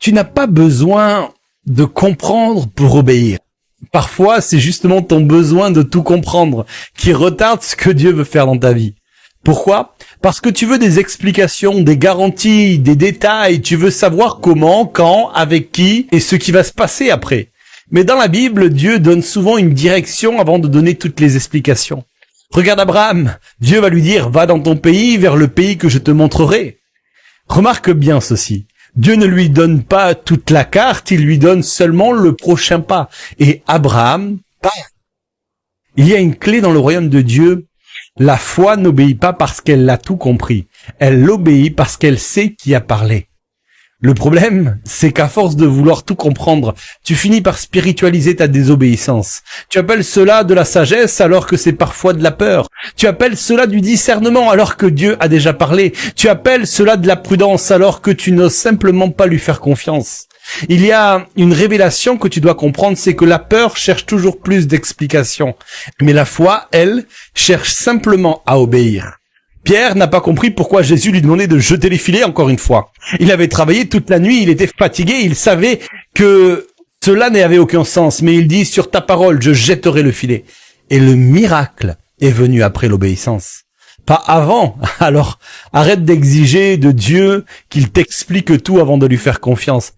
Tu n'as pas besoin de comprendre pour obéir. Parfois, c'est justement ton besoin de tout comprendre qui retarde ce que Dieu veut faire dans ta vie. Pourquoi? Parce que tu veux des explications, des garanties, des détails, tu veux savoir comment, quand, avec qui et ce qui va se passer après. Mais dans la Bible, Dieu donne souvent une direction avant de donner toutes les explications. Regarde Abraham, Dieu va lui dire « Va dans ton pays, vers le pays que je te montrerai ». Remarque bien ceci. Dieu ne lui donne pas toute la carte, il lui donne seulement le prochain pas. Et Abraham part. Il y a une clé dans le royaume de Dieu. La foi n'obéit pas parce qu'elle a tout compris. Elle obéit parce qu'elle sait qui a parlé. Le problème, c'est qu'à force de vouloir tout comprendre, tu finis par spiritualiser ta désobéissance. Tu appelles cela de la sagesse alors que c'est parfois de la peur. Tu appelles cela du discernement alors que Dieu a déjà parlé. Tu appelles cela de la prudence alors que tu n'oses simplement pas lui faire confiance. Il y a une révélation que tu dois comprendre, c'est que la peur cherche toujours plus d'explications. Mais la foi, elle, cherche simplement à obéir. Pierre n'a pas compris pourquoi Jésus lui demandait de jeter les filets encore une fois. Il avait travaillé toute la nuit, il était fatigué, il savait que cela n'avait aucun sens, mais il dit « Sur ta parole, je jetterai le filet ». Et le miracle est venu après l'obéissance. Pas avant. Alors, arrête d'exiger de Dieu qu'il t'explique tout avant de lui faire confiance.